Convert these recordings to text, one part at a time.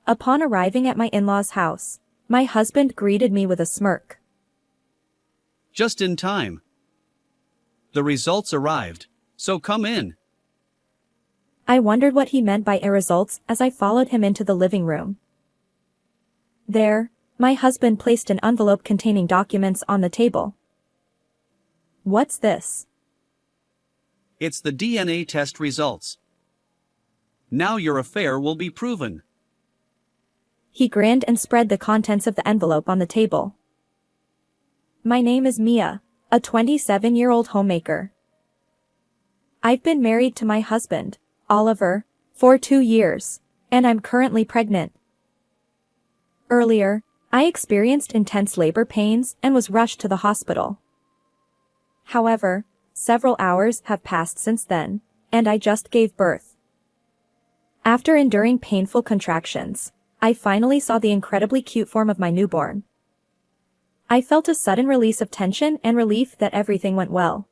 Upon arriving at my in-laws' house, my husband greeted me with a smirk. Just in time. The results arrived, so come in. I wondered what he meant by results as I followed him into the living room. There, my husband placed an envelope containing documents on the table. What's this? It's the DNA test results. Now your affair will be proven. He grinned and spread the contents of the envelope on the table. My name is Mia, a 27-year-old homemaker. I've been married to my husband, Oliver, for 2 years, and I'm currently pregnant. Earlier, I experienced intense labor pains and was rushed to the hospital. However, several hours have passed since then, and I just gave birth. After enduring painful contractions, I finally saw the incredibly cute form of my newborn. I felt a sudden release of tension and relief that everything went well.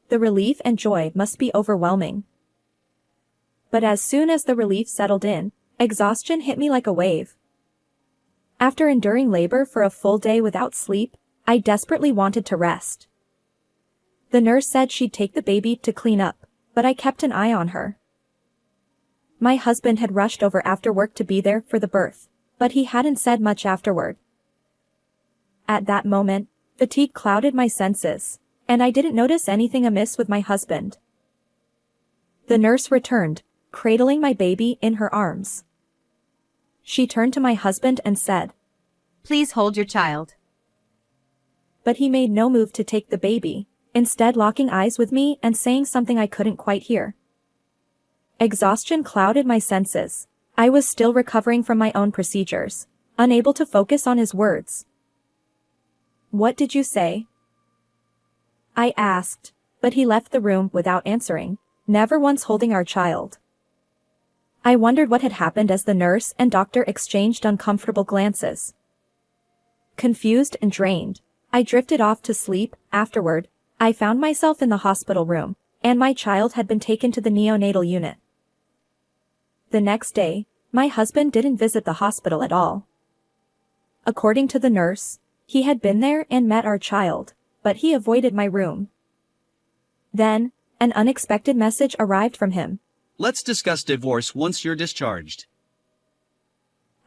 The relief and joy must be overwhelming. But as soon as the relief settled in, exhaustion hit me like a wave. After enduring labor for a full day without sleep, I desperately wanted to rest. The nurse said she'd take the baby to clean up, but I kept an eye on her. My husband had rushed over after work to be there for the birth, but he hadn't said much afterward. At that moment, fatigue clouded my senses, and I didn't notice anything amiss with my husband. The nurse returned, cradling my baby in her arms. She turned to my husband and said, "Please hold your child." But he made no move to take the baby, instead locking eyes with me and saying something I couldn't quite hear. Exhaustion clouded my senses. I was still recovering from my own procedures, unable to focus on his words. "What did you say?" I asked, but he left the room without answering, never once holding our child. I wondered what had happened as the nurse and doctor exchanged uncomfortable glances. Confused and drained, I drifted off to sleep. Afterward, I found myself in the hospital room, and my child had been taken to the neonatal unit. The next day, my husband didn't visit the hospital at all. According to the nurse, he had been there and met our child, but he avoided my room. Then, an unexpected message arrived from him. Let's discuss divorce once you're discharged.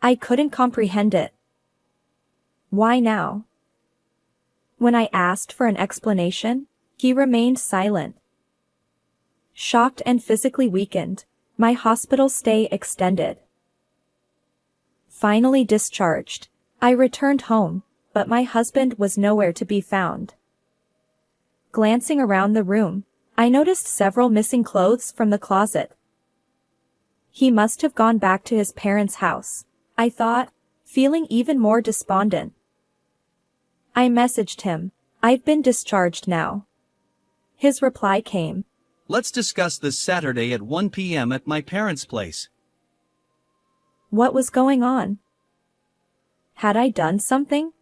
I couldn't comprehend it. Why now? When I asked for an explanation, he remained silent. Shocked and physically weakened, my hospital stay extended. Finally discharged, I returned home, but my husband was nowhere to be found. Glancing around the room, I noticed several missing clothes from the closet. He must have gone back to his parents' house, I thought, feeling even more despondent. I messaged him, "I've been discharged now." His reply came, Let's discuss this Saturday at 1 p.m. at my parents' place. What was going on? Had I done something?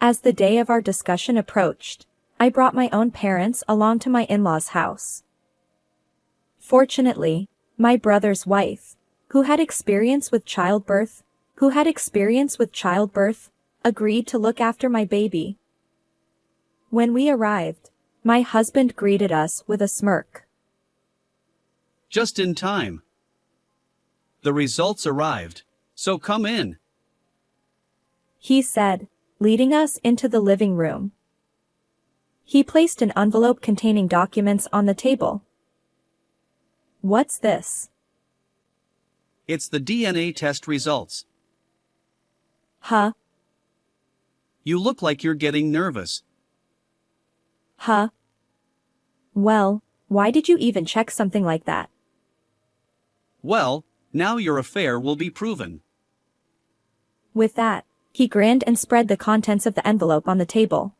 As the day of our discussion approached, I brought my own parents along to my in-laws' house. Fortunately, my brother's wife, who had experience with childbirth, agreed to look after my baby. When we arrived, my husband greeted us with a smirk. Just in time. The results arrived, so come in. He said, leading us into the living room. He placed an envelope containing documents on the table. What's this? It's the DNA test results. Huh? You look like you're getting nervous. Huh? Well, why did you even check something like that? Well, now your affair will be proven. With that, he grinned and spread the contents of the envelope on the table.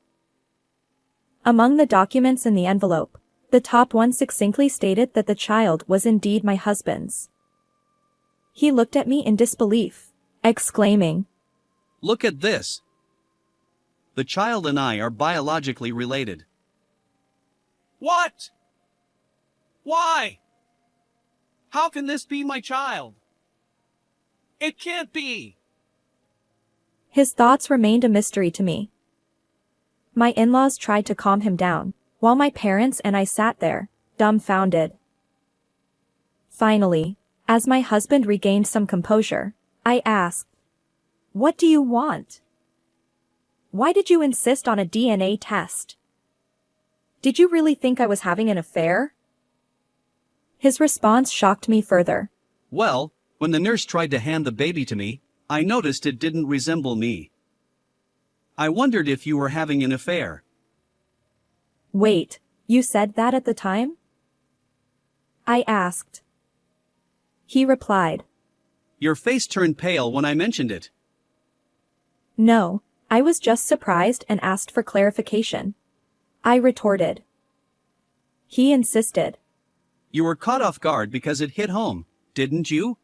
Among the documents in the envelope, the top one succinctly stated that the child was indeed my husband's. He looked at me in disbelief, exclaiming, Look at this. The child and I are biologically related. What? Why? How can this be my child? It can't be! His thoughts remained a mystery to me. My in-laws tried to calm him down, while my parents and I sat there, dumbfounded. Finally, as my husband regained some composure, I asked, "What do you want? Why did you insist on a DNA test? Did you really think I was having an affair?" His response shocked me further. Well, when the nurse tried to hand the baby to me, I noticed it didn't resemble me. I wondered if you were having an affair. Wait, you said that at the time? I asked. He replied, Your face turned pale when I mentioned it. "No, I was just surprised and asked for clarification," I retorted. He insisted. You were caught off guard because it hit home, didn't you?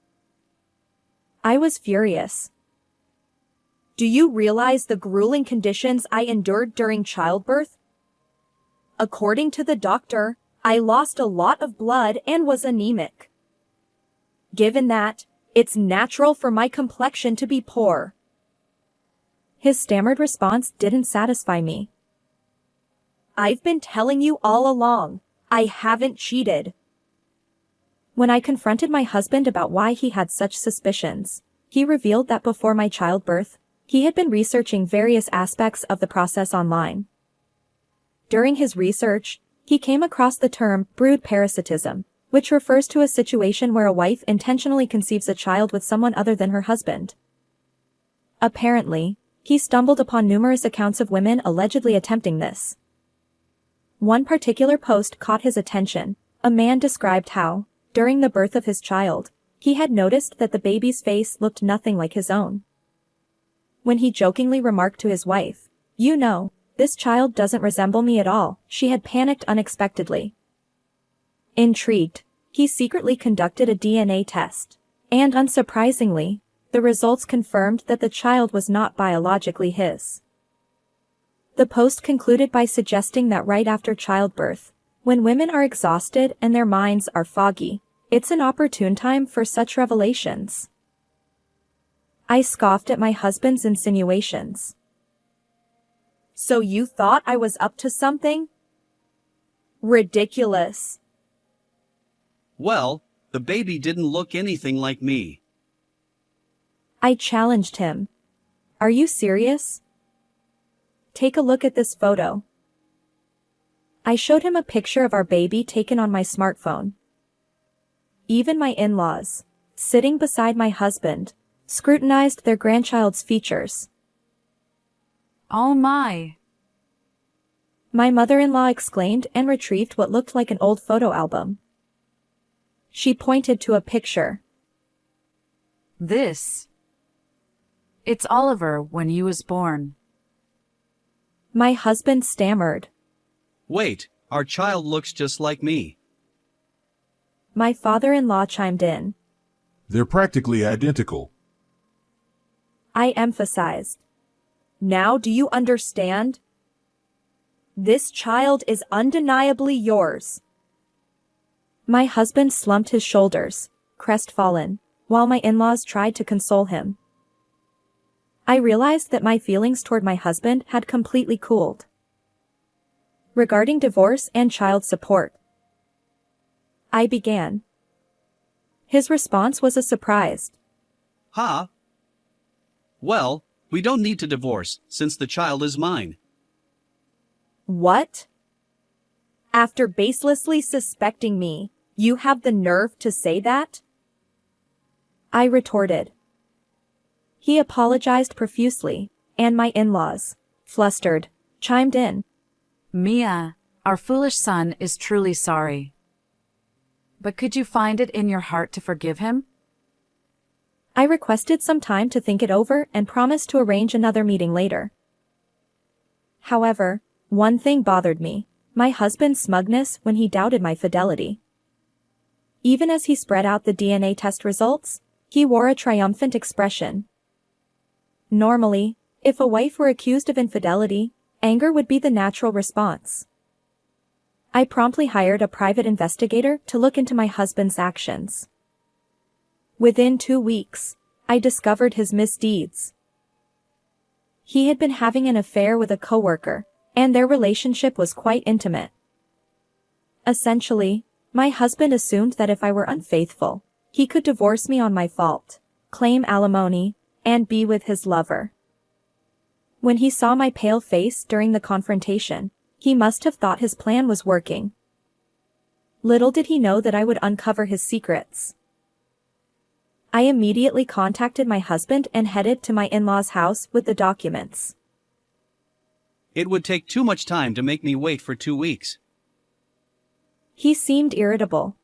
I was furious. "Do you realize the grueling conditions I endured during childbirth? According to the doctor, I lost a lot of blood and was anemic. Given that, it's natural for my complexion to be poor." His stammered response didn't satisfy me. "I've been telling you all along, I haven't cheated." When I confronted my husband about why he had such suspicions, he revealed that before my childbirth, he had been researching various aspects of the process online. During his research, he came across the term brood parasitism, which refers to a situation where a wife intentionally conceives a child with someone other than her husband. Apparently, he stumbled upon numerous accounts of women allegedly attempting this. One particular post caught his attention. A man described how, during the birth of his child, he had noticed that the baby's face looked nothing like his own. When he jokingly remarked to his wife, "You know, this child doesn't resemble me at all," she had panicked unexpectedly. Intrigued, he secretly conducted a DNA test, and unsurprisingly, the results confirmed that the child was not biologically his. The post concluded by suggesting that right after childbirth, when women are exhausted and their minds are foggy, it's an opportune time for such revelations. I scoffed at my husband's insinuations. "So you thought I was up to something? Ridiculous." Well, the baby didn't look anything like me. I challenged him. "Are you serious? Take a look at this photo." I showed him a picture of our baby taken on my smartphone. Even my in-laws, sitting beside my husband, scrutinized their grandchild's features. Oh my. My mother-in-law exclaimed and retrieved what looked like an old photo album. She pointed to a picture. It's Oliver when he was born. My husband stammered. Wait, our child looks just like me. My father-in-law chimed in. They're practically identical. I emphasized. "Now do you understand? This child is undeniably yours." My husband slumped his shoulders, crestfallen, while my in-laws tried to console him. I realized that my feelings toward my husband had completely cooled. Regarding divorce and child support, I began. His response was a surprise. Huh? Well, we don't need to divorce, since the child is mine. "What? After baselessly suspecting me, you have the nerve to say that?" I retorted. He apologized profusely, and my in-laws, flustered, chimed in. Mia, our foolish son is truly sorry. But could you find it in your heart to forgive him? I requested some time to think it over and promised to arrange another meeting later. However, one thing bothered me, my husband's smugness when he doubted my fidelity. Even as he spread out the DNA test results, he wore a triumphant expression. Normally, if a wife were accused of infidelity, anger would be the natural response. I promptly hired a private investigator to look into my husband's actions. Within 2 weeks, I discovered his misdeeds. He had been having an affair with a coworker, and their relationship was quite intimate. Essentially, my husband assumed that if I were unfaithful, he could divorce me on my fault, claim alimony, and be with his lover. When he saw my pale face during the confrontation, he must have thought his plan was working. Little did he know that I would uncover his secrets. I immediately contacted my husband and headed to my in-laws' house with the documents. It would take too much time to make me wait for 2 weeks. He seemed irritable.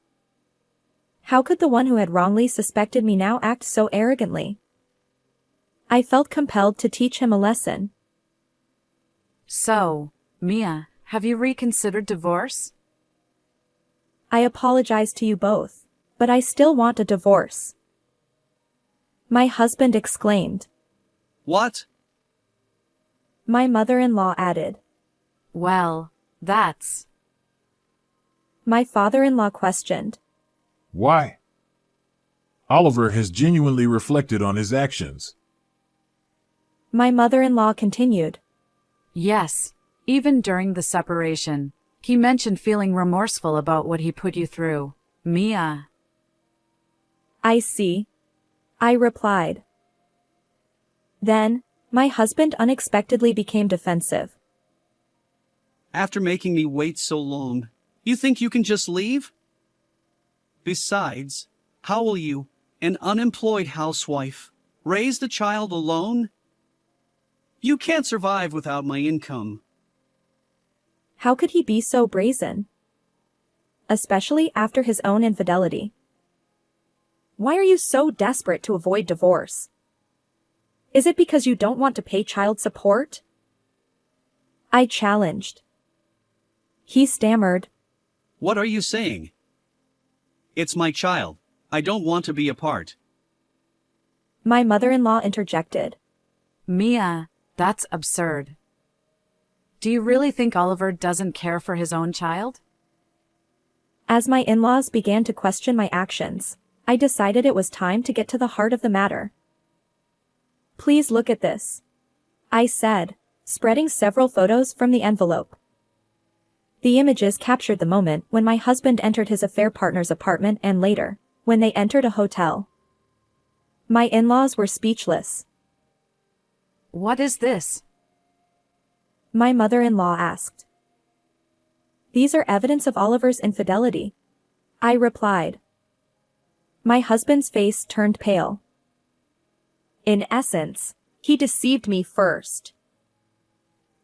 How could the one who had wrongly suspected me now act so arrogantly? I felt compelled to teach him a lesson. So, Mia, have you reconsidered divorce? I apologize to you both, but I still want a divorce. My husband exclaimed. What? My mother-in-law added. Well, that's... My father-in-law questioned. Why? Oliver has genuinely reflected on his actions. My mother-in-law continued. Yes, even during the separation, he mentioned feeling remorseful about what he put you through. Mia. I see. I replied. Then, my husband unexpectedly became defensive. After making me wait so long, you think you can just leave? Besides, how will you, an unemployed housewife, raise the child alone? You can't survive without my income. How could he be so brazen? Especially after his own infidelity. Why are you so desperate to avoid divorce? Is it because you don't want to pay child support? I challenged. He stammered. What are you saying? It's my child. I don't want to be apart. My mother-in-law interjected. Mia, that's absurd. Do you really think Oliver doesn't care for his own child? As my in-laws began to question my actions, I decided it was time to get to the heart of the matter. Please look at this, I said, spreading several photos from the envelope. The images captured the moment when my husband entered his affair partner's apartment and later, when they entered a hotel. My in-laws were speechless. What is this? My mother-in-law asked. These are evidence of Oliver's infidelity, I replied. My husband's face turned pale. In essence, he deceived me first.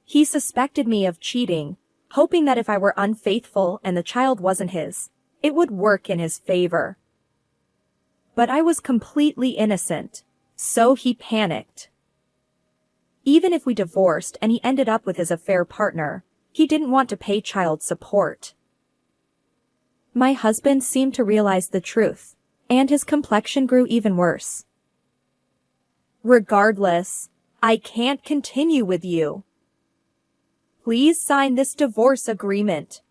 He suspected me of cheating, hoping that if I were unfaithful and the child wasn't his, it would work in his favor. But I was completely innocent, so he panicked. Even if we divorced and he ended up with his affair partner, he didn't want to pay child support. My husband seemed to realize the truth, and his complexion grew even worse. Regardless, I can't continue with you. Please sign this divorce agreement.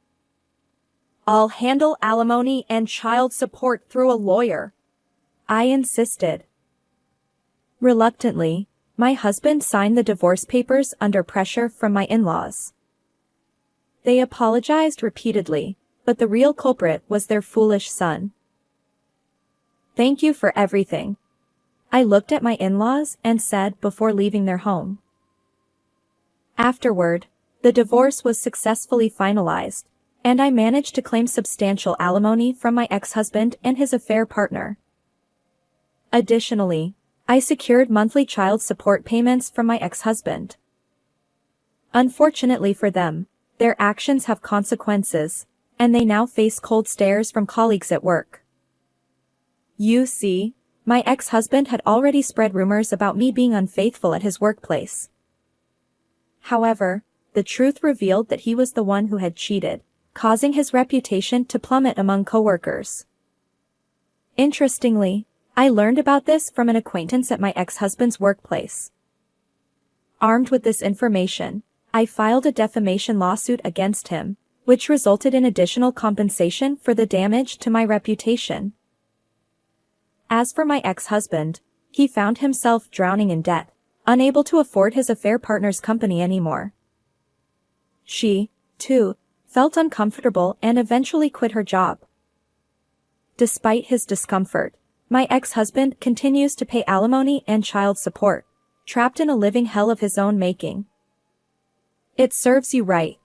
I'll handle alimony and child support through a lawyer, I insisted. Reluctantly, my husband signed the divorce papers under pressure from my in-laws. They apologized repeatedly, but the real culprit was their foolish son. Thank you for everything, I looked at my in-laws and said before leaving their home. Afterward, the divorce was successfully finalized, and I managed to claim substantial alimony from my ex-husband and his affair partner. Additionally, I secured monthly child support payments from my ex-husband. Unfortunately for them, their actions have consequences, and they now face cold stares from colleagues at work. You see, my ex-husband had already spread rumors about me being unfaithful at his workplace. However, the truth revealed that he was the one who had cheated, causing his reputation to plummet among coworkers. Interestingly, I learned about this from an acquaintance at my ex-husband's workplace. Armed with this information, I filed a defamation lawsuit against him, which resulted in additional compensation for the damage to my reputation. As for my ex-husband, he found himself drowning in debt, unable to afford his affair partner's company anymore. She, too, felt uncomfortable and eventually quit her job. Despite his discomfort, my ex-husband continues to pay alimony and child support, trapped in a living hell of his own making. It serves you right.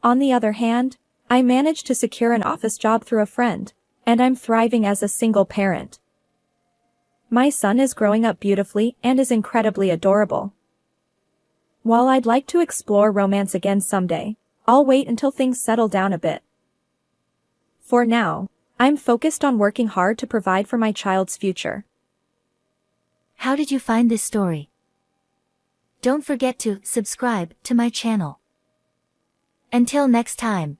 On the other hand, I managed to secure an office job through a friend, and I'm thriving as a single parent. My son is growing up beautifully and is incredibly adorable. While I'd like to explore romance again someday, I'll wait until things settle down a bit. For now, I'm focused on working hard to provide for my child's future. How did you find this story? Don't forget to subscribe to my channel. Until next time.